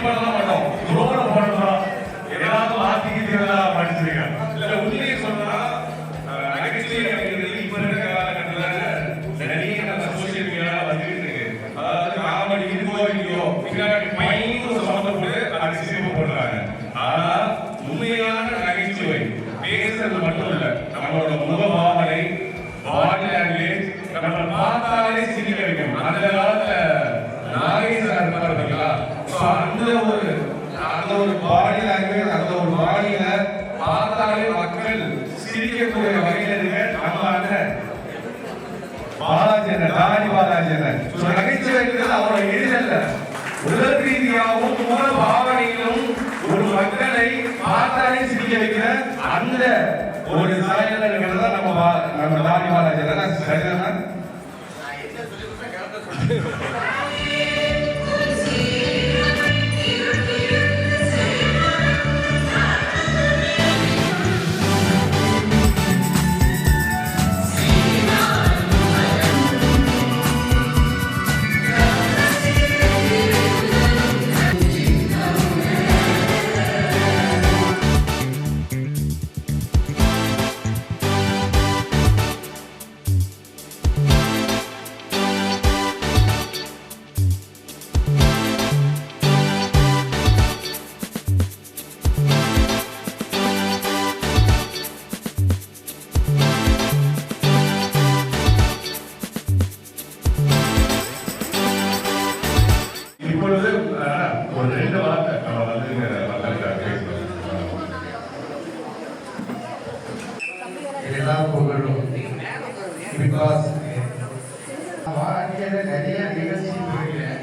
பண்ண மாட்டோம். ரோட போடுறோம். ஏதாவது மாத்திக்கிறதா படிச்சிருக்கேன். இல்ல உண்மையை சொன்னா நகைச்சுவை அப்படிங்கிறது இப்ப இருக்கிற காலகட்டத்தில் நிறைய சோசியல் மீடியா வந்துட்டு இருக்கு. அதாவது காமெடி இருக்கோ இல்லையோ பின்னாடி பையன் ஒரு சவுண்ட் போட்டு அது சிரிப்பு போடுறாங்க. ஆனா உண்மையான நகைச்சுவை பேசுறது மட்டும் இல்ல, நம்மளோட முகபாவனை, பாடி லாங்குவேஜ், நம்ம பார்த்தாலே சிரிக்க வைக்கும். அந்த காலத்துல நாகேஸ்வரர் இருப்பார் பார்த்தீங்களா, அந்த ஒரு பாடி லாங்குவேஜ், அந்த ஒரு பாடியில பார்த்தாலே மக்கள் சிரிக்கக்கூடிய வகையில் நம்ம அண்ணன் பாலாஜி அண்ணன், தாடி பாலாஜி அண்ணன். நகைச்சுவைங்கிறது அவரோட எளிதல்ல, உடல் ரீதியாகவும் மூல பாவனையிலும் ஒரு மக்களை பார்த்தாலே சிரிக்க வைக்கிற அந்த ஒரு சாயல்கள் தான் நம்ம தாடி பாலாஜி அண்ணன். சரிதானா? ஒரு ரெண்டு வார்த்தை நம்ம வந்து மக்களுக்காக பேசணும். இதெல்லாம் புகழும். பிகாஸ் வாழ்க்கையில நிறைய நிகழ்ச்சி போயிருக்கேன்.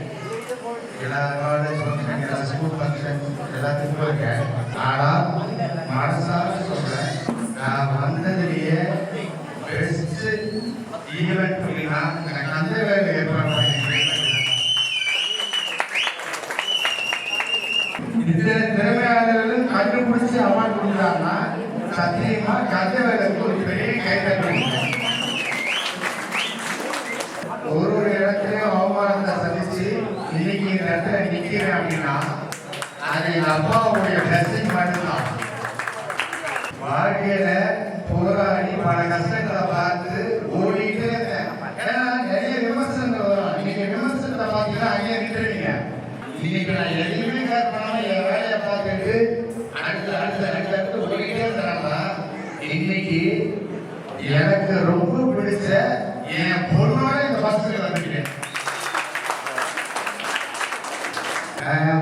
எல்லா காலேஜ் ஃபங்க்ஷன், எல்லா ஸ்கூல் ஃபங்க்ஷன் எல்லாத்துக்கும் போயிருக்கேன். ஆனால் மனசார சொல்றேன், நான் வந்ததுலேயே பெஸ்ட் ஈவெண்ட் அப்படின்னா எனக்கு அந்த வேலை ஏற்பாடு பண்ணிருக்கேன். இத்தனை திறமையாளர்களும் கண்டுபிடிச்சு அவார்டு கொடுக்குறாங்கன்னா சத்தியமா கந்த வேலைக்கு ஒரு பெரிய கைத்தட்டு. ஒரு இடத்துலயும் அவமானத்தை சந்திச்சு இன்னைக்கு இந்த இடத்துல நிக்கிறேன் அப்படின்னா அது எங்க அப்பாவுடைய பிளஸிங் மட்டும்தான். வாழ்க்கையில போராடி பல கஷ்டங்களை பார்த்து ஓடிட்டே இருந்தேன். ஏன்னா நிறைய விமர்சனங்கள் வரும். இன்னைக்கு விமர்சனத்தை பார்த்தீங்கன்னா அங்கே நின்றுறீங்க. இன்னைக்கு நான் எதுவுமே கேட்க பண்ணாம என் வேலையை பார்த்துட்டு அடுத்து ஓடிட்டே இருக்கிறாங்கன்னா இன்னைக்கு எனக்கு ரொம்ப பிடிச்ச என் பொண்ணோட இந்த பஸ்ல வந்துட்டேன்.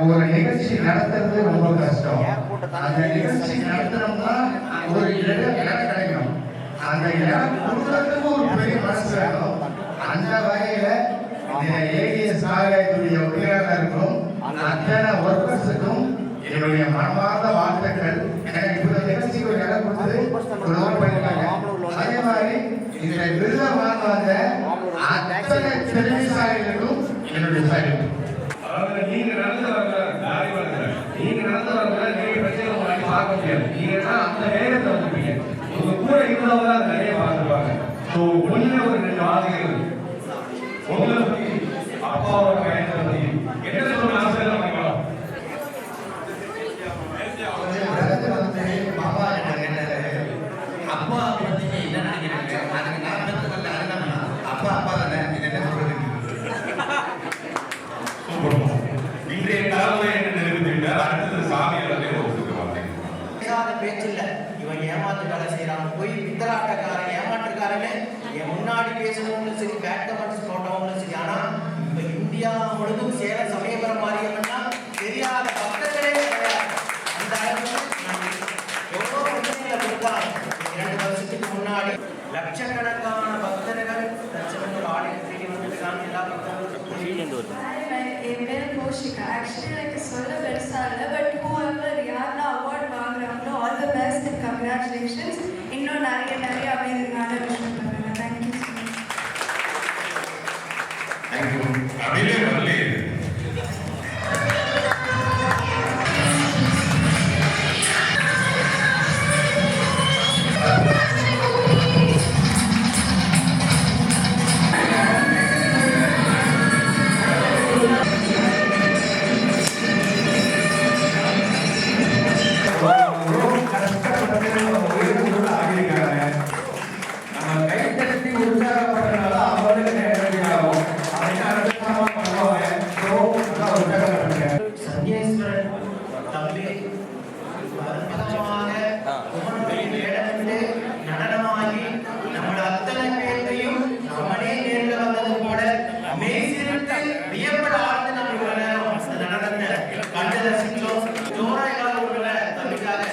ஒரு நிகழ்ச்சி நடத்துறது ரொம்ப கஷ்டம். அந்த நிகழ்ச்சி நடத்தணும்னா ஒரு இடம் கிடைக்கணும். அந்த இடம் கொடுக்கறதுக்கு ஒரு பெரிய மனசு வேணும். அந்த வகையில ஏடிஎஸ் நாகராஜனுடைய உரையாளருக்கும் அத்தனை ஒர்க்கர்ஸுக்கும் என்னுடைய மனமார்ந்த வாழ்த்துக்கள். எனக்கு இப்ப நிகழ்ச்சிக்கு ஒரு இடம் கொடுத்து நோட் பண்ணிருக்காங்க. அதே மாதிரி இந்த விருதை வாங்க அத்தனை திறமைசாலிகளுக்கும் என்னுடைய சாய்வு. அதாவது நீங்க நடந்து வரல, நீங்க நடந்து வரல, நிறைய பிரச்சனை பார்க்க முடியாது. நீங்க அந்த நேரத்தை வந்துருப்பீங்க. உங்க கூட இருந்தவங்க நிறைய பார்த்துருப்பாங்க. ஒண்ணு ஒரு ரெண்டு வார்த்தைகள் உங்களை பத்தி, அப்பாவோட பயணத்தை பத்தி என்ன சொல்ல ஆசை பண்ணிக்கலாம். அப்பா பத்தி என்ன நினைக்கிறாங்க? அதுக்கு நான் அப்பா அப்பா தானே, இது என்ன சொல்றது? இன்றைய காலத்துல என்ன நிறுத்திட்டார், அடுத்தது சாமியார் பேச்சு இல்ல. இவன் ஏமாத்து வேலை செய்யறான், போய் பித்தலாட்டக்காரன் ஏமாற்றுக்காரன்னு என் முன்னாடி பேசணும்னு சரி, பேக் கமெண்ட்ஸ் போட்டவங்களும் சரி. ஆனா இப்ப இந்தியா முழுதும் சேலம் சமயபுரம் மாரியம்மன்னா தெரியாத பக்தர்களே கிடையாது. அந்த அளவுக்கு எவ்வளவு பிரச்சனைகளை கொடுத்தாங்க. 2 வருஷத்துக்கு முன்னாடி லட்சக்கணக்கான பக்தர்கள் லட்சங்கள் ஆலயத்திற்கு வந்துருக்காங்க. எல்லா பக்தர்களும் என் பேர் கோஷிகா. ஆக்சுவலி எனக்கு சொல்ல பெருசா இல்லை, பட் ஹூஎவர் யாரெல்லாம் அவார்ட் வாங்குறாங்களோ all the best and congratulations. இன்னும் நிறைய அமைதியான விஷயம் பண்ணுங்க. Thank you so much. தேங்க்யூ. அப்படியே வரலே ஈஸ்வரன் தம்பி அற்புதமாக குமரனுடைய வேடமிட்டு நடனமாகி நம்மளோட அத்தனை பேர்த்தையும் நம்மளே நேரில் வந்தது போல மெய்சிலிருந்து வியப்பட ஆழ்ந்து நம்ம இவ்வளவு நேரம் அந்த நடனத்தை கண்டு ரசிச்சோம். ஜோரா எல்லாரும் உங்களை தம்பிக்காக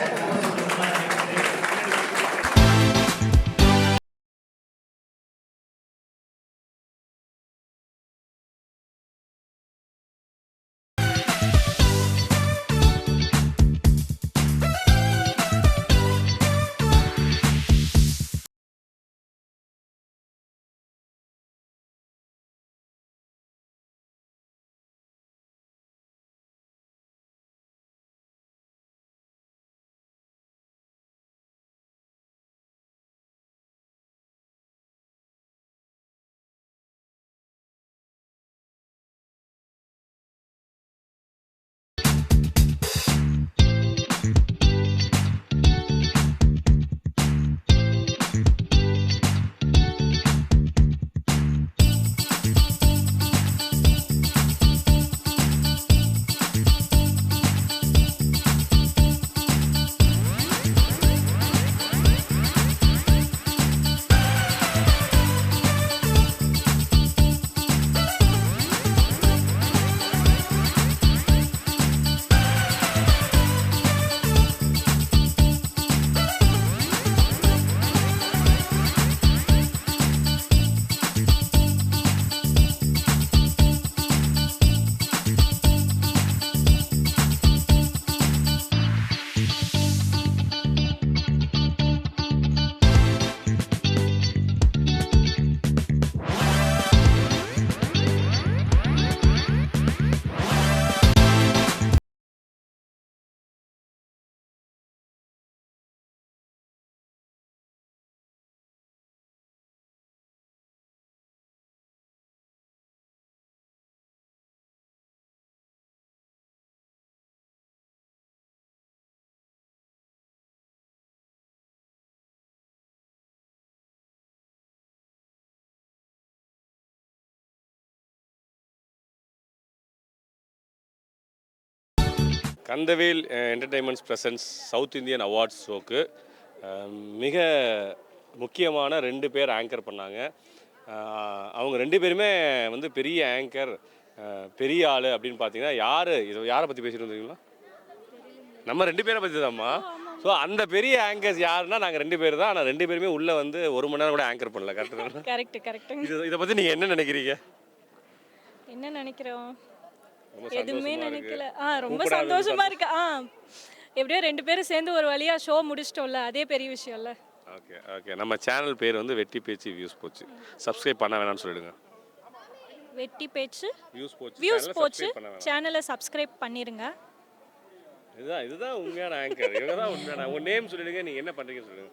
Kandavel entertainments presents south Indian awards ஷோக்கு மிக முக்கியமான 2 பேர் ஆங்கர் பண்ணாங்க. அவங்க 2 பேருமே வந்து பெரிய ஆங்கர், பெரிய ஆள் அப்படின்னு பார்த்தீங்கன்னா யாரை பற்றி பேசிட்டு இருந்தீங்களா? நம்ம 2 பேரை பற்றி தான்மா. ஸோ அந்த பெரிய ஆங்கர்ஸ் யாருன்னா நாங்கள் 2 பேர் தான். ஆனால் 2 பேருமே உள்ளே வந்து 1 மணி நேரம் கூட ஆங்கர் பண்ணல. கரெக்ட். இதை பற்றி நீங்கள் என்ன நினைக்கிறீங்க? என்ன நினைக்கிறோம்? எதுவுமே நினைக்கல. ரொம்ப சந்தோஷமா இருக்கு. எப்படியோ 2 பேரும் சேர்ந்து ஒரு வழியா ஷோ முடிச்சிட்டோம்ல, அதே பெரிய விஷயம்ல. ஓகே. நம்ம சேனல் பேர் வந்து வெட்டி பேச்சு வியூஸ் போச்சு. சப்ஸ்கிரைப் பண்ண வேணாம்னு சொல்லிடுங்க. வெட்டி பேச்சு வியூஸ் போச்சு. சேனலை சப்ஸ்கிரைப் பண்ணிருங்க. இதுதான் உண்மையான ஆங்கர். இவங்க தான் உண்மையான. உங்க நேம் சொல்லிடுங்க, நீங்க என்ன பண்றீங்கன்னு சொல்லுங்க.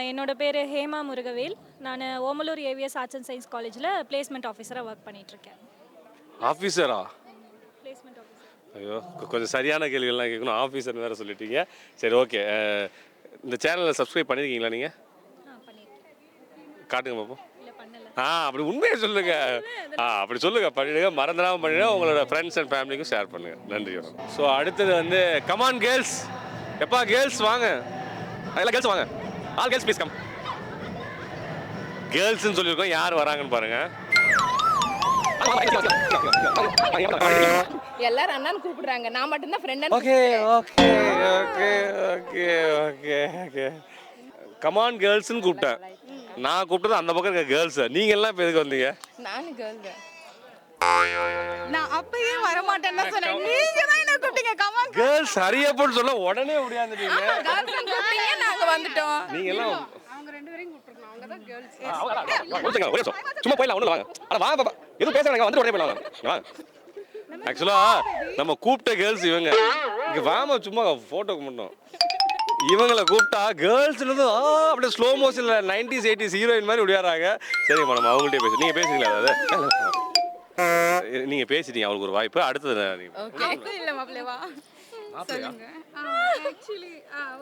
என்னோட பேர் ஹேமா முருகவேல். நான் Omalur AVS arts and science காலேஜில் பிளேஸ்மெண்ட் ஆஃபீஸராக ஒர்க் பண்ணிட்டு இருக்கேன். ஆஃபீஸரா? Placement officer. ஐயோ, கொஞ்சம் சரியான கேள்விகள்லாம் கேட்கணும். ஆஃபீஸர் வேறு சொல்லிட்டீங்க. சரி, ஓகே. இந்த சேனலை சப்ஸ்கிரைப் பண்ணியிருக்கீங்களா நீங்கள்? காட்டுங்க பார்ப்போம். அப்படி உண்மையை சொல்லுங்க. அப்படி சொல்லுங்க, பண்ணிடுங்க. மறந்துடாமல் பண்ணிடுங்க. உங்களோட ஃப்ரெண்ட்ஸ் அண்ட் ஃபேமிலிக்கும் ஷேர் பண்ணுங்க. நன்றி. ஸோ அடுத்தது வந்து கமான் கேர்ள்ஸ். எப்பா கேர்ள்ஸ் வாங்க, எல்லாம் கேர்ள்ஸ் வாங்க. All girls please come. கேர்ள்ஸ்ன்னு சொல்லியிருக்கோம், யார் வராங்கன்னு பாருங்க. எல்லாரும் அண்ணான்னு கூப்பிடுறாங்க, நான் மட்டும் தான் friend. Okay okay okay okay okay okay. Come on கேர்ள்ஸ்னு கூப்பிட்டேன். நான் கூப்பிட்டது அந்த பக்கம் இருக்க கேர்ள்ஸ். நீங்க எல்லாம் இப்போ எதுக்கு வந்தீங்க? நானும் கேர்ள் தான். நான் அப்பயே வர மாட்டேன்னு சொன்னேன், நீங்க தான் என்ன கூப்பிட்டீங்க. கமான் கேர்ள்ஸ் ஹரியப்பன்னு சொல்ல உடனே ஓடியாந்துட்டீங்க. கேர்ள்ஸ் கூப்பிட்டீங்க, நாங்க வந்துட்டோம். நீங்க எல்லாம் அவங்க 2 பேரையும் கூப்பிடுறோம். அவங்க தான் கேர்ள்ஸ். சும்மா போயிடலாம், ஒண்ணு வாங்க. அட வாங்க பாப்பா, எதுவும் பேசுறாங்க, வந்து உடனே போயிடலாம். வாங்க. ஆக்சுவலா நம்ம கூப்பிட்ட கேர்ள்ஸ் இவங்க. இங்க வாமா, சும்மா போட்டோக்கு மட்டும். இவங்களை கூப்பிட்டா கேர்ள்ஸ் அப்படியே ஸ்லோ மோஷன்ல 90s 80s ஹீரோயின் மாதிரி விளையாடுறாங்க. சரி மேடம், அவங்கள்ட்டே பேசு. நீங்க பேசுறீங்களா? அதாவது நீங்க பேசிட்டீங்க, அவங்களுக்கு ஒரு வாய்ப்பு. அடுத்தது ஓகே. இல்ல மாப்ளே வா சொல்லுங்க. एक्चुअली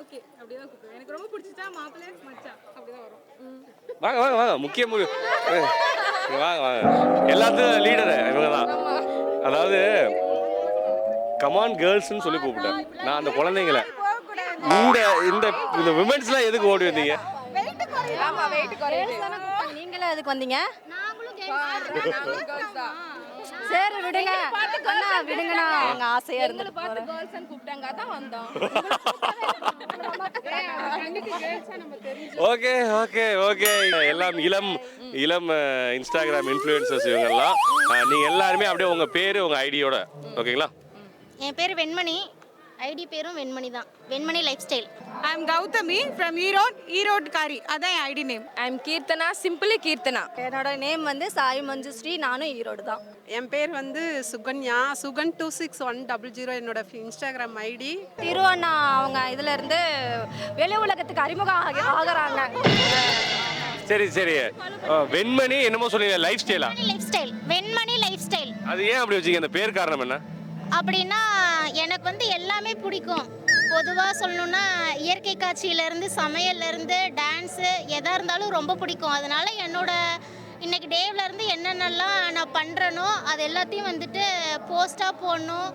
ஓகே, அப்படியே தான் கூப்பிடுவேன். எனக்கு ரொம்ப பிடிச்சிட்டா மாப்ளே மச்சான் அப்படியே தான் வரும். வாங்க வாங்க வாங்க. முக்கிய வாங்க வாங்க. எல்லாத்துக்கும் லீடரு இவங்க தான். அதாவது கமான் கேர்ள்ஸ்னு சொல்லி கூப்பிட்டேன் நான் அந்த குழந்தைங்களை. இந்த இந்த இந்த விமென்ஸ்லாம் எதுக்கு ஓடி வந்தீங்க? ஆமா வெயிட் குறையுது. நீங்களே எதுக்கு வந்தீங்க? நாங்களும் தான். சரி விடுங்க அண்ணா விடுங்கண்ணா எங்க ஆசையா இருந்துட்டு பார்த்து கேர்ள்ஸ்னு கூப்பிட்டாங்க அதான் வந்தோம். ஓகே ஓகே ஓகே எல்லாம் இளம் இளம் இன்ஸ்டாகிராம் இன்ஃப்ளூயன்சர்ஸ் இவங்கெல்லாம். நீங்கள் எல்லாருமே அப்படியே உங்கள் பேர் உங்கள் ஐடியோட ஓகேங்களா? என் பேர் வெண்மணி, ஐடி பேரும் வெண்மணி தான், Venmani life style. I am Gauthami from Erode காரி, அதான் என் ID name. I am Keerthana, simply Keerthana. என்னோட நேம் வந்து சாய் மஞ்சுஸ்ரீ, நானும் ஈரோடு தான். என் பேர் வந்து சுகன்யா, சுகன் 26100 என்னோட இன்ஸ்டாகிராம் ஐடி. திருவண்ணா அவங்க இதுல இருந்து வெளி உலகத்துக்கு அறிமுகம் ஆகுறாங்க. சரி சரி வெண்மணி என்னமோ சொன்னீங்க லைஃப் ஸ்டைலா? Life style, Venmani life style. அது ஏன் அப்படி வச்சீங்க? அந்த பேர் காரணம் என்ன? அப்படின்னா எனக்கு வந்து எல்லாமே பிடிக்கும். பொதுவாக சொல்லணுன்னா இயற்கை காட்சியிலேருந்து சமையல்லேருந்து டான்ஸு எதாக இருந்தாலும் ரொம்ப பிடிக்கும். அதனால் என்னோட இன்னைக்கு டேவிலேருந்து என்னென்னலாம் நான் பண்ணுறனோ அது எல்லாத்தையும் வந்துட்டு போஸ்ட்டாக போடணும்,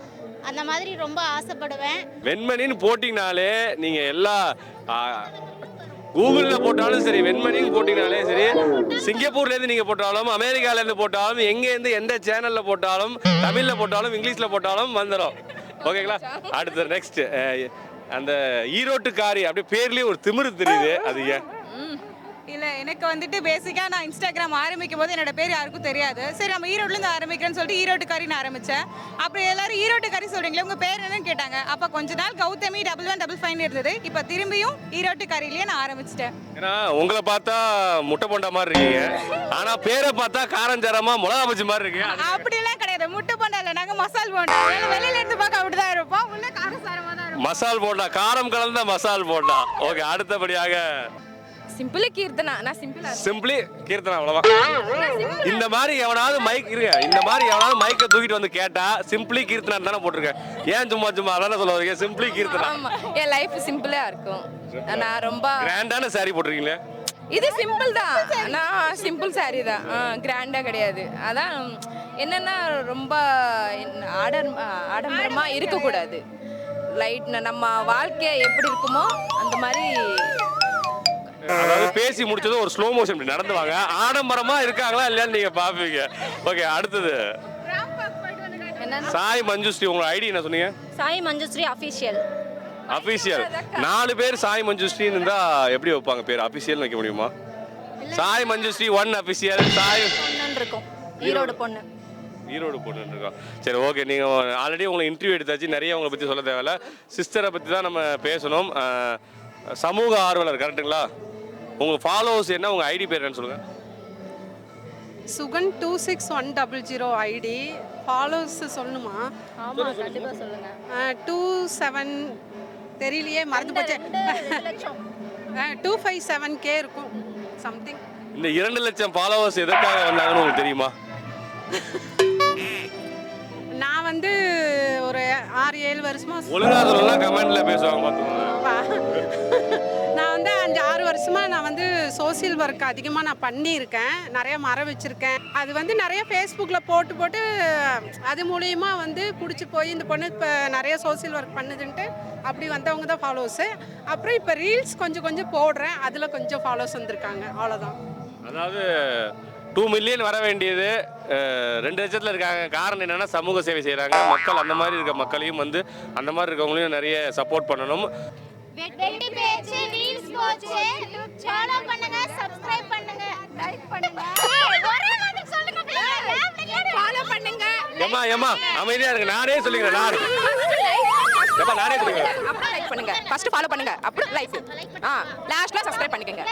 அந்த மாதிரி ரொம்ப ஆசைப்படுவேன். வெண்மணின்னு போட்டிங்கனாலே நீங்கள் எல்லா கூகுளில் போட்டாலும் சரி, வெண்மணின்னு போட்டிங்கனாலே சரி, சிங்கப்பூர்லேருந்து நீங்கள் போட்டாலும் அமெரிக்காலேருந்து போட்டாலும் எங்கேருந்து எந்த சேனலில் போட்டாலும் தமிழில் போட்டாலும் இங்கிலீஷில் போட்டாலும் வந்துடும். ஓகேங்களா? அடுத்து நெக்ஸ்ட் அந்த ஈரோட்டுக்காரி அப்படியே பேர்லேயே ஒரு திமிரு தெரியுது, அது ஏன்? இல்லை எனக்கு வந்துட்டு பேசிக்காக நான் இன்ஸ்டாகிராம் ஆரம்பிக்கும் போது என்னோட பேர் யாருக்கும் தெரியாது. சரி நம்ம ஈரோட்லேருந்து ஆரம்பிக்கிறேன்னு சொல்லிட்டு ஈரோட்டுக்காரின்னு ஆரம்பித்தேன். அப்புறம் எல்லாரும் ஈரோட்டுக்காரி சொல்கிறீங்களே உங்கள் பேர் என்னன்னு கேட்டாங்க. அப்போ கொஞ்ச நாள் கௌதமி 1155 இருந்தது. இப்போ திரும்பியும் ஈரோட்டுக்காரிலேயே நான் ஆரம்பிச்சிட்டேன். ஏன்னா உங்களை பார்த்தா முட்டை போண்டா மாதிரி இருக்கீங்க, ஆனால் பேரை பார்த்தா காரஞ்சாரமாக மிளகா பச்சி மாதிரி இருக்கீங்க. அப்படிலாம் கிடையாது, முட்டை போண்டா இல்லை, நாங்கள் மசால் போண்டா. வெளியில இருந்து பார்க்க அப்படிதான் இருப்போம், உள்ள காரசாரமாக தான் இருக்கும். மசால் போண்டா, காரம் கலந்த மசால் போண்டா. ஓகே, அடுத்தபடியாக சிம்பிளி கீர்த்தனா. நான் சிம்பிளி கீர்த்தனா, அவ்வளவுதான். இந்த மாதிரி எவனாவது மைக் இருங்க, இந்த மாதிரி எவனாவது மைக்கை தூக்கிட்டு வந்து கேட்டா சிம்பிளி கீர்த்தனா தானே போட்டிருக்கேன். ஏன் சும்மா சும்மா அதானே சொல்ல வரீங்க சிம்பிளி கீர்த்தனா? என் லைஃப் சிம்பிளா இருக்கும். நான் ரொம்ப கிராண்டான சாரி போட்டிருக்கீங்களே. இது சிம்பிள் தான், நான் சிம்பிள் சாரி தான், கிராண்டா கிடையாது. அதான் என்னன்னா ரொம்ப ஆடம்பரமா இருக்கக்கூடாது. லைட் நம்ம வாழ்க்கை எப்படி இருக்குமோ அந்த மாதிரி. அதாவது பேசி முடிச்சதும் ஒரு ஸ்லோ மோஷன் இப்படி நடந்து வாங்க. ஆடம்பரமா இருக்காங்களா இல்லையான்னு நீங்க பாப்பீங்க. ஓகே, அடுத்தது சாய் மஞ்சுஸ்ரீ. உங்களோட ஐடி என்ன சொன்னீங்க? சாய் மஞ்சுஸ்ரீ அஃபிஷியல். அஃபிஷியல் 4 பேர் சாய் மஞ்சுஸ்ரீன்னு இருந்தா எப்படி வைப்பாங்க பேர்? அஃபிஷியல் வைக்க முடியுமா? சாய் மஞ்சுஸ்ரீ 1 அஃபிஷியல், சாய் பொண்ணு இருக்கும், ஈரோடு பொண்ணு. ஈரோடு பொண்ணு இருக்கோம். சரி ஓகே, நீங்கள் ஆல்ரெடி உங்களை இன்டர்வியூ எடுத்தாச்சு, நிறைய உங்களை பற்றி சொல்ல தேவையில்ல. சிஸ்டரை பற்றி தான் நம்ம பேசணும். சமூக ஆர்வலர் கரெக்டுங்களா? உங்கள் ஃபாலோவர்ஸ் என்ன, உங்கள் ஐடி பேர் என்னன்னு சொல்லுங்கள். சுகன் 26100 ஐடி. ஃபாலோவர்ஸ் சொல்லணுமா? ஆமாம் கண்டிப்பாக சொல்லுங்க. 27 தெரியலையே, மறந்து போச்சு. 257K இருக்கும் சம்திங். இந்த 2 லட்சம் ஃபாலோவர்ஸ் எதற்காக வந்தாங்கன்னு உங்களுக்கு தெரியுமா? நான் வந்து ஒரு 6-7 வருஷமா ஒழுங்கா சொல்லலாம், கமெண்ட்ல பேசுவாங்க பார்த்துக்கோங்க. நான் வந்து 5-6 வருஷமா நான் வந்து சோசியல் ஒர்க் அதிகமாக நான் பண்ணியிருக்கேன். நிறைய மரம் வச்சுருக்கேன். அது வந்து நிறைய ஃபேஸ்புக்கில் போட்டு அது மூலியமா வந்து பிடிச்சி போய் இந்த பொண்ணு இப்போ நிறைய சோசியல் ஒர்க் பண்ணுதுன்ட்டு அப்படி வந்தவங்க தான் ஃபாலோவர்ஸு. அப்புறம் இப்போ ரீல்ஸ் கொஞ்சம் போடுறேன், அதில் கொஞ்சம் ஃபாலோவர்ஸ் வந்திருக்காங்க, அவ்வளோதான். அதாவது 2 மில்லியன் வர வேண்டியது 2 லட்சத்தில் இருக்காங்க. காரணம் என்னன்னா சமூக சேவை செய்கிறாங்க. மக்கள் அந்த மாதிரி இருக்க மக்களையும் வந்து அந்த மாதிரி இருக்கவங்களையும் நிறைய சப்போர்ட் பண்ணணும். வெட்டி பேச்சு ரீல்ஸ் போச்சு, ஃபாலோ பண்ணுங்க, சப்ஸ்கிரைப் பண்ணுங்க, லைக் பண்ணுங்க. ஒரே வாட்டி சொல்லுங்க ப்ளீஸ். ஃபாலோ பண்ணுங்க. ஏமா அமைதியா இருக்கு, நானே சொல்லிக்கிறேன். நானே சொல்லிக்கிறேன். அப்புறம் லைக் பண்ணுங்க, ஃபர்ஸ்ட் ஃபாலோ பண்ணுங்க, அப்புறம் லைக், லாஸ்ட்ல சப்ஸ்கிரைப் பண்ணிக்கங்க.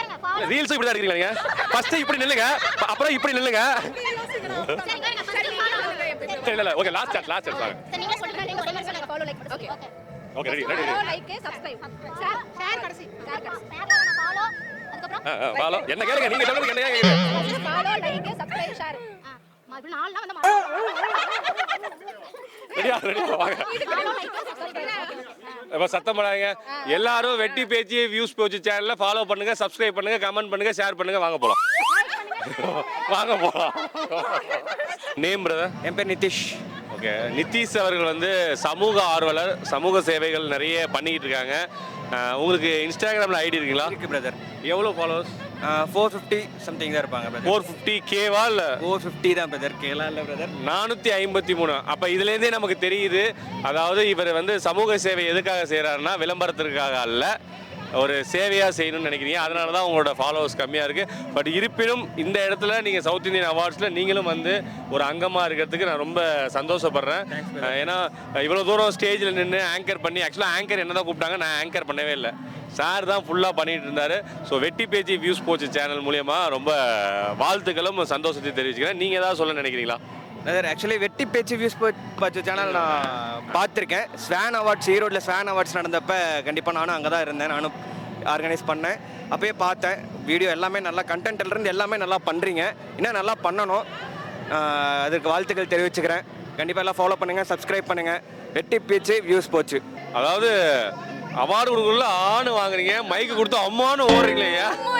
ரீல்ஸ் இப்படி தான் இருக்கீங்க நீங்க. ஃபர்ஸ்ட் இப்படி நில்லுங்க, அப்புறம் இப்படி நில்லுங்க. இல்ல ஓகே, லாஸ்ட் சாட் வாங்க. நீங்க சொல்லுங்க, நீங்க ஒரே மாதிரி சொல்லுங்க, follow like okay okay, ready follow like subscribe share கடைசி ஃபாலோ. அதுக்கப்புறம் ஃபாலோ என்ன கேளுங்க, நீங்க சொல்லுங்க என்ன கேளுங்க. Follow like subscribe share. மறுபடியும் நாள்லாம் வந்து ரெடியா வாங்க. இப்போ சத்தம் பண்ணாங்க எல்லாரும். வெட்டி பேச்சு வியூஸ் போச்சு சேனல்ல ஃபாலோ பண்ணுங்க, சப்ஸ்கிரைப் பண்ணுங்க, கமெண்ட் பண்ணுங்க, ஷேர் பண்ணுங்க. வாங்க போலாம். Name brother? என் பேர் நிதிஷ். ஓகே, நிதிஷ் அவர்கள் வந்து சமூக ஆர்வலர், சமூக சேவைகள் நிறைய பண்ணிக்கிட்டு இருக்காங்க. உங்களுக்கு இன்ஸ்டாகிராமில் ஐடி இருக்குங்களா? இருக்கு பிரதர். எவ்வளோ ஃபாலோவர்ஸ்? 450 சம்திங் தான் இருப்பாங்க பிரதர். 450Kவா இல்லை? 450 தான் பிரதர், கேலாம் இல்லை பிரதர். 453. அப்போ இதுலேருந்தே நமக்கு தெரியுது, அதாவது இவர் வந்து சமூக சேவை எதுக்காக செய்கிறாருன்னா விளம்பரத்திற்காக அல்ல, ஒரு சேவையாக செய்யணும்னு நினைக்கிறீங்க. அதனால தான் உங்களோட ஃபாலோவர்ஸ் கம்மியாக இருக்குது. பட் இருப்பினும் இந்த இடத்துல நீங்கள் சவுத் இந்தியன் அவார்ட்ஸில் நீங்களும் வந்து ஒரு அங்கமாக இருக்கிறதுக்கு நான் ரொம்ப சந்தோஷப்படுறேன். ஏன்னா இவ்வளோ தூரம் ஸ்டேஜில் நின்று ஆங்கர் பண்ணி, ஆக்சுவலாக ஆங்கர் என்ன தான் கூப்பிட்டாங்க, நான் ஆங்கர் பண்ணவே இல்லை, சார் தான் ஃபுல்லாக பண்ணிகிட்டு இருந்தார். ஸோ வெட்டி பேச்சு வியூஸ் போச்சு சேனல் மூலயமா ரொம்ப வாழ்த்துக்களும் சந்தோஷத்தையும் தெரிவிச்சுக்கிறேன். நீங்கள் ஏதாவது சொல்ல நினைக்கிறீங்களா? பிரதர் ஆக்சுவலி வெட்டி பேச்சு வியூஸ் போச்சு சேனல் நான் பார்த்துருக்கேன். ஸ்வான் அவார்ட்ஸ், ஈரோட்டில் ஸ்வான் அவார்ட்ஸ் நடந்தப்போ கண்டிப்பாக நானும் அங்கே தான் இருந்தேன், நானும் ஆர்கனைஸ் பண்ணேன். அப்போயே பார்த்தேன் வீடியோ எல்லாமே நல்லா, கண்டென்ட்லேருந்து எல்லாமே நல்லா பண்ணுறீங்க, இன்னும் நல்லா பண்ணணும். அதுக்கு வாழ்த்துக்கள் தெரிவிச்சுக்கிறேன். கண்டிப்பாக எல்லாம் ஃபாலோ பண்ணுங்கள், சப்ஸ்கிரைப் பண்ணுங்கள். வெட்டி பேச்சு வியூஸ் போச்சு. அதாவது அவார்டு கொடுக்கல ஆணு வாங்குறீங்க, மைக்கு கொடுத்து அம்மானு ஓடுறீங்களே.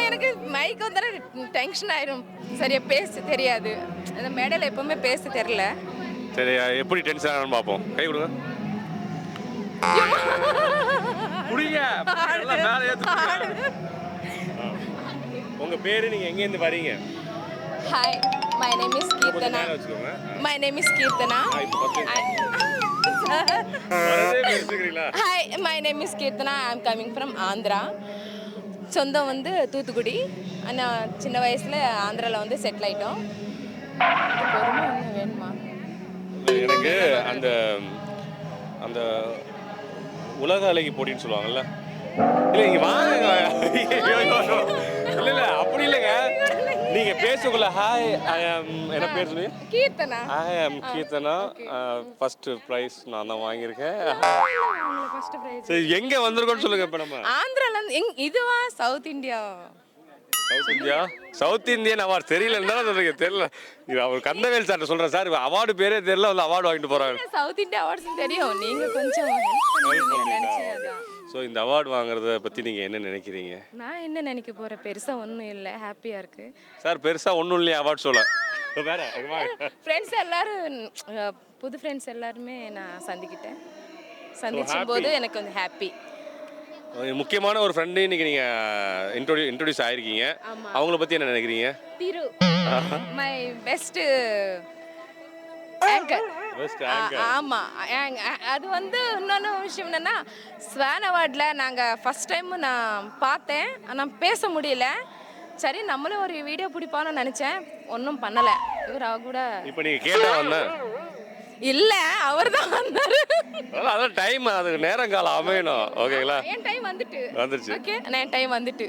எனக்கு மைக் வந்தாலே டென்ஷன் ஆயிரும், சரியா பேச தெரியாது. அந்த மேடையில் எப்பவுமே பேச தெரியல. சரி, எப்படி டென்ஷன் ஆகணும்னு பார்ப்போம். கை கொடுங்க. உங்க பேரு, நீங்க எங்கேருந்து வரீங்க? Hi, my name is Keerthana. My name is Keerthana. Hi, my name is Keerthana. I am coming from Andhra. சொந்தம் வந்து தூத்துக்குடி. ஆனால் சின்ன வயசில் ஆந்திராவில் வந்து செட்டில் ஆகிட்டோம். பொறுமை என்ன வேணுமா? எனக்கு அந்த அந்த உலக அழகி போட்டின்னு சொல்லுவாங்கல்ல, இல்லை இங்கே வாங்க. இல்லை இல்லை அப்படி இல்லைங்க, நீங்கள் பேசக்குள்ள ஹாய் ஐ ஆம், என்ன பேர் சொல்லி? கீர்த்தனா. ஐ ஆம் கீர்த்தனா. ஃபர்ஸ்ட் ப்ரைஸ் நான் தான் வாங்கியிருக்கேன். சரி, எங்கே வந்திருக்கோன்னு சொல்லுங்க. இப்போ நம்ம ஆந்திராவில் இதுவா south India? South Indian award தெரியலன்னு தானே சொல்றீங்க. தெரியல, இது அவர் கந்தவேல் சார் சொல்கிறேன் சார், அவார்டு பேரே தெரியல, வந்து அவார்டு வாங்கிட்டு போகிறாங்க. சவுத் இந்தியா அவார்ட்ஸ் தெரியும், நீங்கள் கொஞ்சம். ஸோ இந்த அவார்டு வாங்குறத பற்றி நீங்கள் என்ன நினைக்கிறீங்க? நான் என்ன நினைக்க போகிறேன், பெருசாக ஒன்றும் இல்லை, ஹாப்பியாக இருக்குது சார். பெருசாக ஒன்றும் இல்லையா அவார்ட் சொல்ல? வேற ஃப்ரெண்ட்ஸ் எல்லாரும், புது ஃப்ரெண்ட்ஸ் எல்லாருமே நான் சந்திச்சும் போது எனக்கு வந்து ஹாப்பி. முக்கியமான ஒரு ஃப்ரெண்டு இன்னைக்கு நீங்கள் இன்ட்ரோடியூஸ் ஆயிருக்கீங்க, அவங்கள பற்றி என்ன நினைக்கிறீங்க? திரு, மை பெஸ்ட் ஆங்கர். ஆமாம், அது வந்து இன்னொன்று விஷயம் என்னென்னா, ஸ்வான் அவார்டில் நாங்கள் ஃபஸ்ட் டைம் நான் பார்த்தேன், ஆனால் பேச முடியல. சரி, நம்மளும் ஒரு வீடியோ பிடிப்பான்னு நினச்சேன், ஒன்றும் பண்ணலை. இவர் கூட இப்போ நீங்கள் கேட்டால் வந்தேன் இல்லை, அவர் தான் வந்தார். அதான் டைம், அதுக்கு நேரம் காலம் அமையணும். ஓகேங்களா? என் டைம் வந்துருச்சு. ஓகே, என் டைம் வந்துட்டு.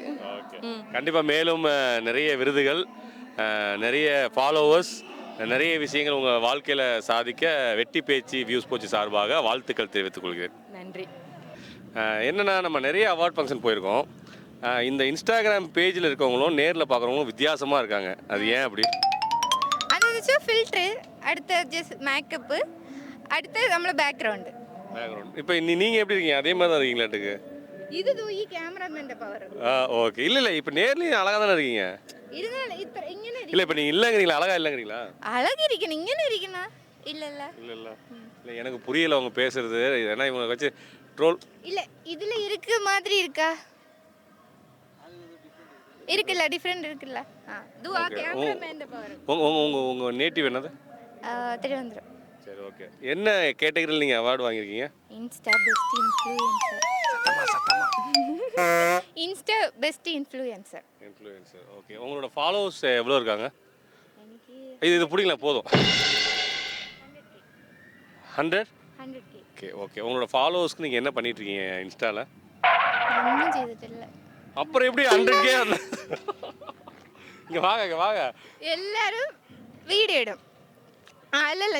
கண்டிப்பாக மேலும் நிறைய விருதுகள், நிறைய ஃபாலோவர்ஸ், நிறைய விஷயங்கள் உங்கள் வாழ்க்கையில் சாதிக்க வெட்டி பேச்சு வியூஸ் போச்சு சார்பாக வாழ்த்துக்கள் தெரிவித்துக் கொள்கிறேன். நன்றி. என்னென்னா, நம்ம நிறைய அவார்ட் ஃபங்க்ஷன் போயிருக்கோம். இந்த இன்ஸ்டாகிராம் பேஜில் இருக்கவங்களும் நேரில் பார்க்குறவங்களும் வித்தியாசமாக இருக்காங்க. அது ஏன் அப்படி? அது ஃபில்ட்ரு, அடுத்த ஜஸ்ட் மேக்கப்பு, அடுத்து நம்மள பேக்ரவுண்டு. இப்போ நீங்கள் எப்படி இருக்கீங்க? அதே மாதிரி தான் இருக்கீங்களாட்டுக்கு? இது தூயி கேமராமேன் பவர். ஓகே. இல்லை இப்போ நேர்லையும் அழகாக தானே இருக்கீங்க. இருந்தாலும் இங்கே இல்லை இப்போ நீங்கள் இல்லைங்கிறீங்களா, அழகா இல்லைங்கிறீங்களா? அழகு இருக்கணும், இங்கே இருக்கணும். இல்லை இல்லை எனக்கு புரியல அவங்க பேசுறது. ஏன்னா இவங்க வச்சு ட்ரோல். இல்லை இதில் இருக்க மாதிரி இருக்கா? இருக்குல்ல, டிஃப்ரெண்ட் இருக்குல்ல. துவா கேமராமேன் பவர். உங்கள் நேட்டிவ் என்னது? திருவனந்தபுரம். சரி, ஓகே. என்ன கேட்டகரியில் நீங்கள் அவார்டு வாங்கியிருக்கீங்க? Insta best influencer. Insta best influencer. Okay. உங்களோட ஃபாலோவர்ஸ் எவ்வளோ இருக்காங்க? இது பிடிக்கல, போதும். 100K. ஓகே. உங்களோட ஃபாலோவர்ஸ்க்கு நீங்கள் என்ன பண்ணிட்டு இருக்கீங்க இன்ஸ்டாவில்? ஒன்றும் செய்துட்டு இல்லை. அப்புறம் எப்படி 100K? இங்கே வாங்க. எல்லாரும் வீடியோ இடும். இல்லை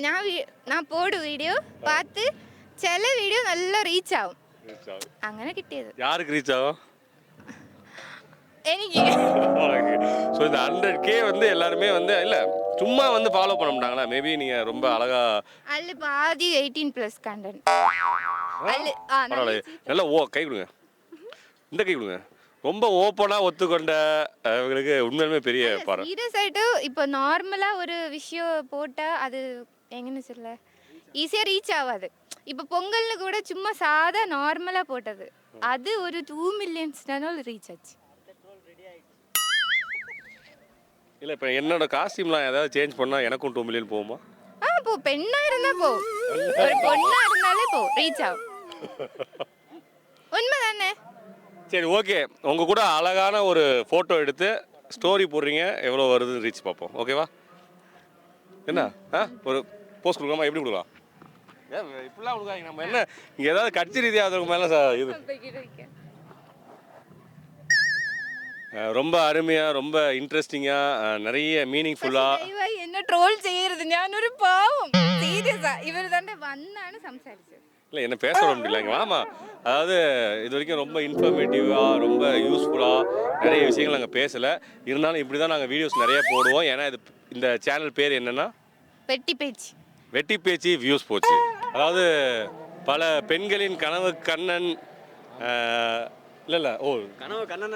நான் போடு வீடியோ பார்த்து சில வீடியோ நல்லா ரீச் ஆகும். അങ്ങനെ കിട്ടിയത്. யாருக்கு ரீச் ஆகும்? എനിക്ക്. ஸோ இந்த 100K வந்து எல்லாருமே வந்து இல்லை சும்மா வந்து ஃபாலோ பண்ண மாட்டாங்களா? மேபி நீங்கள் ரொம்ப அழகா அல்ல பாதி 18+ கண்டென்ட். பரவாயில்ல, நல்லா கை கொடுங்க, இந்த கை கொடுங்க. ரொம்ப ஓப்பனாக ஒத்துக்கொண்ட அவங்களுக்கு உண்மையுமே பெரிய பாரு. சீரியஸ் ஆகிட்டு இப்போ நார்மலாக ஒரு விஷயம் போட்டால் அது எங்கன்னு சொல்ல ஈஸியாக ரீச் ஆகாது. இப்போ பொங்கல்னு கூட சும்மா சாதா நார்மலாக போட்டது அது ஒரு 2 மில்லியன்ஸ் ரீச் ஆச்சு. இல்லை இப்போ என்னோட காஸ்டியூம்லாம் ஏதாவது சேஞ்ச் பண்ணால் எனக்கும் 2 மில்லியன் போகுமா? போ, பெண்ணா இருந்தா போ, ஒரு பொண்ணா இருந்தாலே போ, ரீச் ஆகும். உண்மைதானே? சரி ஓகே, உங்கள் கூட அழகான ஒரு ஃபோட்டோ எடுத்து ஸ்டோரி போடுறீங்க, எவ்வளோ வருது ரீச் பார்ப்போம். ஓகேவா? என்ன ஒரு போஸ்ட் கொடுக்கலாமா? எப்படி கொடுக்கலாம்? இப்படிலாம் கொடுக்காங்க. நம்ம என்ன இங்கே ஏதாவது கட்சி ரீதியாக அதுக்கு மேலே இது ரொம்ப அருமையாக, ரொம்ப இன்ட்ரெஸ்டிங்காக, நிறைய மீனிங்ஃபுல்லாக. என்ன ட்ரோல் செய்யறது? ஞான் ஒரு பாவம். சீரியஸா இவர் தானே வந்தான்னு சம்சாரிச்சு. இல்லை என்ன பேச விட முடியலங்க. ஆமாம், அதாவது இது வரைக்கும் ரொம்ப இன்ஃபர்மேட்டிவாக, ரொம்ப யூஸ்ஃபுல்லாக நிறைய விஷயங்கள் நாங்கள் பேசலை. இருந்தாலும் இப்படி தான் நாங்கள் வீடியோஸ் நிறைய போடுவோம். ஏன்னா இந்த சேனல் பேர் என்னென்னா வெட்டி பேச்சு. வெட்டி பேச்சு வியூஸ் போச்சு. அதாவது பல பெண்களின் கனவு கண்ணன். இல்லை ஓ கனவு கண்ணன்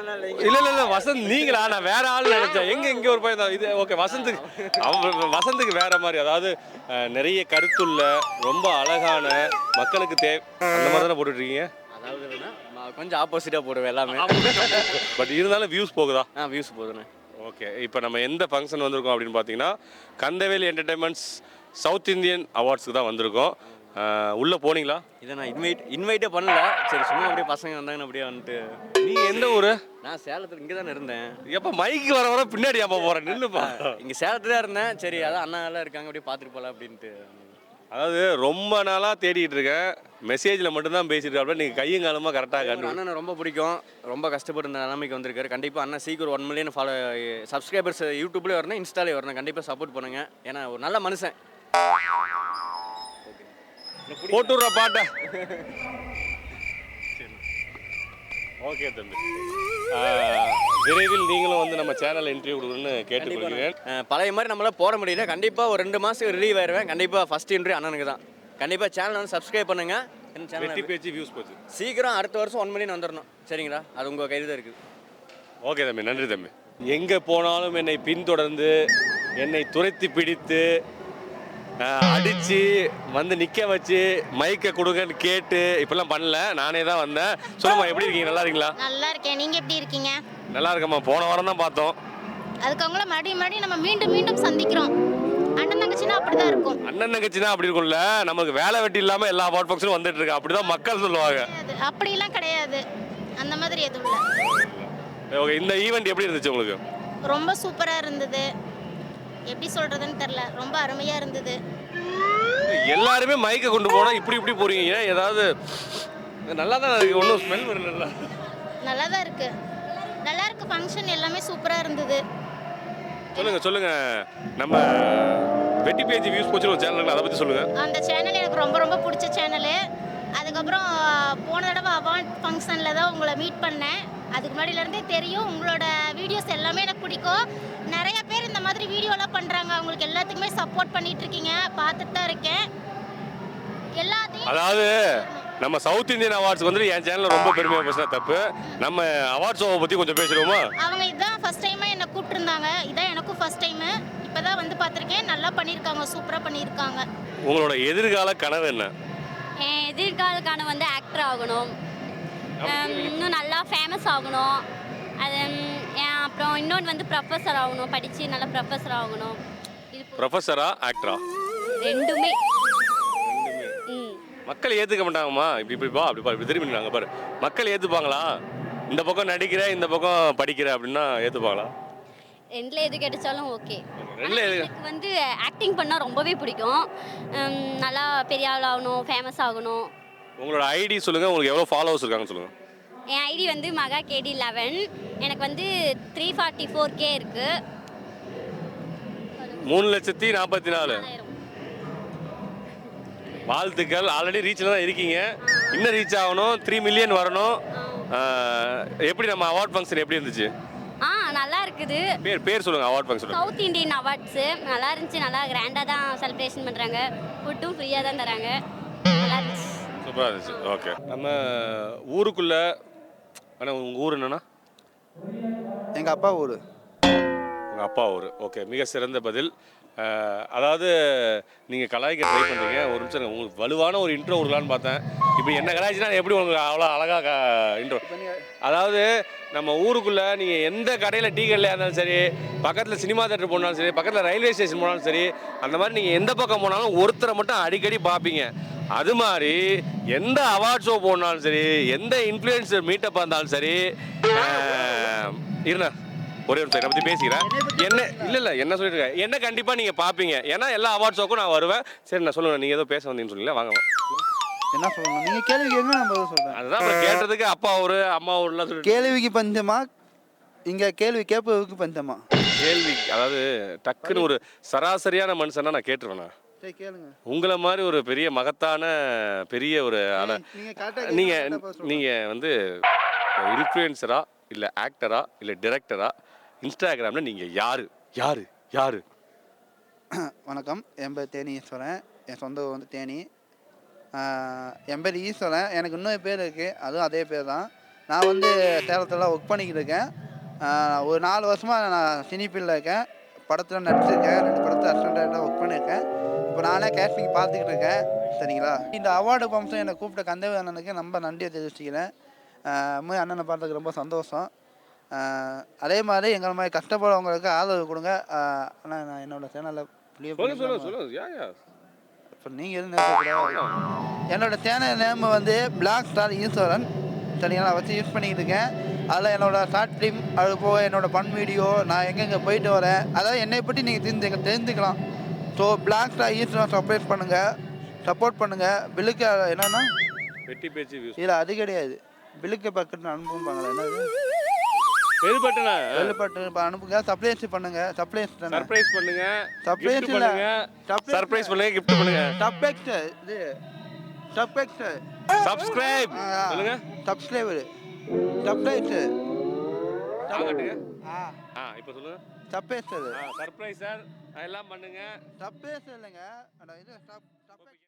இல்லை வசந்த் நீங்களா? நான் வேற ஆள் நினைச்சேன். எங்கே ஒரு பையன் இது. ஓகே, வசந்துக்கு வேற மாதிரி. அதாவது நிறைய கருத்துள்ள, ரொம்ப அழகான, மக்களுக்கு அந்த மாதிரி தானே போட்டுட்டு இருக்கீங்க. அதாவது கொஞ்சம் ஆப்போசிட்டாக போடுவேன் எல்லாமே. பட் இருந்தாலும் வியூஸ் போகுதா? வியூஸ் போகுதுண்ணே. ஓகே, இப்போ நம்ம எந்த ஃபங்க்ஷன் வந்திருக்கோம் அப்படின்னு பார்த்தீங்கன்னா கந்தவேல் என்டர்டைன்மெண்ட்ஸ் சவுத் இந்தியன் அவார்ட்ஸுக்கு தான் வந்திருக்கோம். உள்ளே போனீங்களா? இதை நான் இன்வைட்டே பண்ணல. சரி சும்மா அப்படியே பசங்க வந்தாங்கன்னு அப்படியே வந்துட்டு. நீங்கள் எந்த ஊர்? நான் சேலத்தில் இங்கே தானே இருந்தேன். எப்போ மைக்கு வர பின்னாடி அப்போ போகிறேன் நின்றுப்பா. இங்கே சேலத்தில் தான் இருந்தேன். சரி அதான் அண்ணா எல்லாம் இருக்காங்க, அப்படியே பார்த்துட்டு போகலாம் அப்படின்ட்டு. அதாவது ரொம்ப நாளாக தேடிட்டு இருக்கேன், மெசேஜில் மட்டும்தான் பேசிட்டு இருக்காப்ல. நீங்கள் கையும் காலமாக கரெக்டாக கண்டு. அண்ணனை ரொம்ப பிடிக்கும், ரொம்ப கஷ்டப்பட்டு இந்த நிலைமைக்கு வந்திருக்காரு. கண்டிப்பாக அண்ணன் சீக்கிரம் 1 மில்லியன் சப்ஸ்கிரைபர்ஸ் யூடியூப்லேயே வரணும், இன்ஸ்டாலே வரணும். கண்டிப்பாக சப்போர்ட் பண்ணுங்க. ஏன்னா ஒரு நல்ல மனுஷன். போட்டுடுற பாட்டை. ஓகே தம்பி, விரைவில் நீங்களும் வந்து நம்ம சேனல் இன்டர்வியூ கொடுக்கணும்னு கேட்டுக்கொள்கிறேன். பழைய மாதிரி நம்மளால் போட முடியல. கண்டிப்பாக ஒரு 2 மாதத்துக்கு ரிலீவ் ஆயிடுவேன். கண்டிப்பாக ஃபஸ்ட் இன்டர்வியூ அண்ணனுக்கு தான். கண்டிப்பாக சேனல் வந்து சப்ஸ்கிரைப் பண்ணுங்க. வெட்டி பேச்சு வியூஸ் போச்சு. சீக்கிரம் அடுத்த வருஷம் 1 மில்லியன் வந்துடணும். சரிங்களா? அது உங்கள் கையில் தான் இருக்குது. ஓகே தம்பி, நன்றி தம்பி. எங்கே போனாலும் என்னை பின்தொடர்ந்து, என்னை துரத்தி பிடித்து, அடித்து வந்து நிற்க வச்சு மைக்கை கொடுங்கன்னு கேட்டு இப்பெல்லாம் பண்ணல, நானே தான் வந்தேன். சொல்லுமா, எப்படி இருக்கீங்க? நல்லா இருக்கீங்களா? நல்லா இருக்கேன். நீங்க எப்படி இருக்கீங்க? நல்லா இருக்கம்மா. போன வாரம் தான் பார்த்தோம். அதுக்கு அவங்கள மறுபடியும் நம்ம மீண்டும் மீண்டும் சந்திக்கிறோம். அண்ணன் தங்கச்சினா அப்படிதான் இருக்கும். அண்ணன் தங்கச்சினா அப்படி இருக்கும்ல, நமக்கு வேலை வெட்டி இல்லாமல் எல்லா அவார்ட் ஃபங்க்ஷனும் வந்துட்டு இருக்கு. அப்படிதான் மக்கள் சொல்லுவாங்க. அப்படிலாம் கிடையாது, அந்த மாதிரி எதுவும் இல்லை. ஓகே, இந்த ஈவெண்ட் எப்படி இருந்துச்சு உங்களுக்கு? ரொம்ப சூப்பராக இருந்தது. எப்படி சொல்றதுன்னு தெரியல, ரொம்ப அருமையா இருந்தது. எல்லாருமே மைக்கை கொண்டு போனா இப்படி போறீங்க, ஏதாவது நல்லா தான் இருக்கு. ஒன்றும் ஸ்மெல் வரல. நல்லா தான் இருக்கு, நல்லா இருக்கு. ஃபங்க்ஷன் எல்லாமே சூப்பராக இருந்தது. சொல்லுங்க, நம்ம வெட்டி பேஜ் வியூஸ் போச்சு ஒரு சேனல், அதை பற்றி சொல்லுங்க. அந்த சேனல் எனக்கு ரொம்ப ரொம்ப பிடிச்ச சேனலு. அதுக்கப்புறம் போன தடவை அவார்ட் ஃபங்க்ஷனில் தான் உங்களை மீட் பண்ணேன். அதுக்கு முன்னாடியிலேருந்தே தெரியும், உங்களோட வீடியோஸ் எல்லாமே எனக்கு பிடிக்கும். நிறைய பேர் இந்த மாதிரி வீடியோலாம் பண்ணுறாங்க, அவங்களுக்கு எல்லாத்துக்குமே சப்போர்ட் பண்ணிட்டு இருக்கீங்க, பார்த்துட்டு தான் இருக்கேன் எல்லாத்தையும். அதாவது நம்ம சவுத் இந்தியன் அவார்ட்ஸ் வந்து என் சேனலில் ரொம்ப பெருமையாக பேசினா தப்பு. நம்ம அவார்ட் ஷோவை பற்றி கொஞ்சம் பேசிடுவோமா? அவங்க இதுதான் ஃபர்ஸ்ட் டைமாக என்னை கூப்பிட்டுருந்தாங்க. இதான் எனக்கும் ஃபர்ஸ்ட் டைமு. இப்போ தான் வந்து பார்த்துருக்கேன். நல்லா பண்ணியிருக்காங்க, சூப்பராக பண்ணியிருக்காங்க. உங்களோட எதிர்கால கனவு என்ன? என் எதிர்கால கனவு வந்து ஆக்டர் ஆகணும், இன்னும் நல்லா ஃபேமஸ் ஆகணும். அது அப்புறம் இன்னொன்று வந்து ப்ரொஃபஸர் ஆகணும், படித்து நல்லா ப்ரொஃபஸர் ஆகணும். ப்ரொஃபஸரா ஆக்டரா? ரெண்டுமே. மக்கள் ஏற்றுக்க மாட்டாங்கம்மா. இப்படி திரும்பி நாங்கள் பாரு, மக்கள் ஏற்றுப்பாங்களா? இந்த பக்கம் நடிக்கிற, இந்த பக்கம் படிக்கிற அப்படின்னா ஏற்றுப்பாங்களா? ரெண்டில் எது கிடைச்சாலும் ஓகே. எனக்கு வந்து ஆக்டிங் பண்ணால் ரொம்பவே பிடிக்கும். நல்லா பெரிய ஆள் ஆகணும், ஃபேமஸ் ஆகணும். உங்களோட ஐடி சொல்லுங்கள், உங்களுக்கு எவ்வளோ ஃபாலோவர்ஸ் இருக்காங்கன்னு சொல்லுங்கள். என் ஐடி வந்து மகா KD11. எனக்கு வந்து 344K இருக்குது. 3,44,000 வாழ்த்துக்கள். ஆல்ரெடி ரீச்சில் தான் இருக்கீங்க, இன்னும் ரீச் ஆகணும், 3 மில்லியன் வரணும். எப்படி நம்ம அவார்ட் ஃபங்க்ஷன் எப்படி இருந்துச்சு? நல்லா இருக்குது. பேர் சொல்லுங்க. Award function south Indian awards நல்லா இருந்துச்சு. நல்லா கிராண்டாக தான் செலிப்ரேஷன் பண்ணுறாங்க, ஃபுட்டும் ஃப்ரீயாக தான் தராங்க. நல்லா இருந்துச்சு, சூப்பராக இருந்துச்சு. ஓகே, நம்ம ஊருக்குள்ளே. ஆனால் உங்கள் ஊர் என்னன்னா? எங்கள் அப்பா ஊர். உங்கள் அப்பா ஊர். ஓகே, மிக சிறந்த பதில். அதாவது நீங்கள் கலாய்க்க ட்ரை பண்ணுறீங்க. ஒரு நிமிஷம் இருங்க. உங்களுக்கு வலுவான ஒரு இன்ட்ரோ கொடுக்கலான்னு பார்த்தேன். இப்போ என்ன கலாய்ச்சினா எப்படி உங்களுக்கு அவ்வளோ அழகாக இன்ட்ரோ? அதாவது நம்ம ஊருக்குள்ளே நீங்கள் எந்த கடையில் டீ கடையில் இருந்தாலும் சரி, பக்கத்தில் சினிமா தேட்டர் போனாலும் சரி, பக்கத்தில் ரயில்வே ஸ்டேஷன் போனாலும் சரி, அந்த மாதிரி நீங்கள் எந்த பக்கம் போனாலும் ஒருத்தரை மட்டும் அடிக்கடி பார்ப்பீங்க. அது மாதிரி எந்த அவார்ட் ஷோ போனாலும் சரி, எந்த இன்ஃப்ளூயன்சர் மீட்டப்பாக இருந்தாலும் சரி, இருண்ணா ஒரே ஒரு பற்றி பேசிக்கிறேன். என்ன இல்லை என்ன சொல்லிட்டு இருக்கேன், என்ன கண்டிப்பாக நீங்கள் பார்ப்பீங்க. ஏன்னா எல்லா அவார்ட் ஷோக்கும் நான் வருவேன். சரி நான் சொல்லுவேன், நீங்கள் ஏதோ பேச வந்தீங்கன்னு சொல்லல, வாங்க. என்ன சொல்லணும்? நீங்கள் கேள்வி கேட்க நான் பதில் சொல்கிறேன். அதுதான் அப்புறம் கேட்டதுக்கு அப்பா ஒரு அம்மா ஒருலாம் சொல்லி கேள்விக்கு பஞ்சமா இங்கே கேள்வி கேட்பதுக்கு பஞ்சமா? கேள்வி அதாவது டக்குன்னு ஒரு சராசரியான மனுஷனா நான் கேட்டுருவேண்ணா. சரி கேளுங்க. உங்களை மாதிரி ஒரு பெரிய மகத்தான பெரிய ஒரு நீங்கள் வந்து இன்ஃப்ளூயன்சரா இல்லை ஆக்டரா இல்லை டிரெக்டரா இன்ஸ்டாகிராமில் நீங்கள் யாரு யாரு யாரு? வணக்கம், என் பேர் தேனி ஈஸ்வரன். என் சொந்த ஊர் வந்து தேனி. என் பேர் ஈஸ்வரன். எனக்கு இன்னொரு பேர் இருக்குது, அதுவும் அதே பேர் தான். நான் வந்து சேலத்தில் ஒர்க் பண்ணிக்கிட்டு இருக்கேன். ஒரு 4 வருஷமாக நான் சினி ஃபீல்டில் இருக்கேன். படத்தில் நடிச்சிருக்கேன், 2 படத்தில் அசிஸ்டண்டாக ஒர்க் பண்ணியிருக்கேன். இப்போ நானே கேஸ்டிங் பார்த்துக்கிட்டு இருக்கேன். சரிங்களா? இந்த அவார்டு ஃபங்க்ஷன் என்னை கூப்பிட்ட கந்தவே அண்ணனுக்கு ரொம்ப நன்றியை தெரிவிச்சுக்கிறேன். அண்ணனை பார்த்ததுக்கு ரொம்ப சந்தோஷம். அதே மாதிரி எங்களை மாதிரி கஷ்டப்படுறவங்களுக்கு ஆதரவு கொடுங்க. ஆனால் நான் என்னோடய சேனலில் இப்போ நீங்கள் எதுவும் என்னோடய சேனல் நேம் வந்து பிளாக் ஸ்டார் ஈஸ்வரன். சரிங்களா? வச்சு யூஸ் பண்ணிக்கிட்டு இருக்கேன். அதில் என்னோடய ஷார்ட் ஃபிலிம், அது போக என்னோடய ஃபன் வீடியோ, நான் எங்கெங்கே போயிட்டு வரேன், அதாவது என்னை பற்றி நீங்கள் தெரிஞ்சுக்கலாம். ஸோ பிளாக் ஸ்டார் ஈஸ்வரன் சப்போர்ட் பண்ணுங்கள். பில்லுக்கு என்னன்னா வெட்டி பேச்சு இல்லை அது கிடையாது, பில்லுக்கு பக்கத்தில் அனுப்புவாங்களா என்னது வெளிப்பட்டு அனுப்புங்க. சர்ப்ரைஸ் பண்ணுங்க. சர்ப்ரைஸ் பண்ணுங்க. சர்ப்ரைஸ் இல்ல சர்ப்ரைஸ் பண்ணுங்க, gift பண்ணுங்க. சப்ஸ்கிரைப் சொல்லுங்க. சப்ஸ்கிரைபர் இப்போ சொல்லுங்க. சர்ப்ரைஸ் சர்ப்ரைஸ் சார் எல்லாம் பண்ணுங்க. சர்ப்ரைஸ் இல்லைங்க.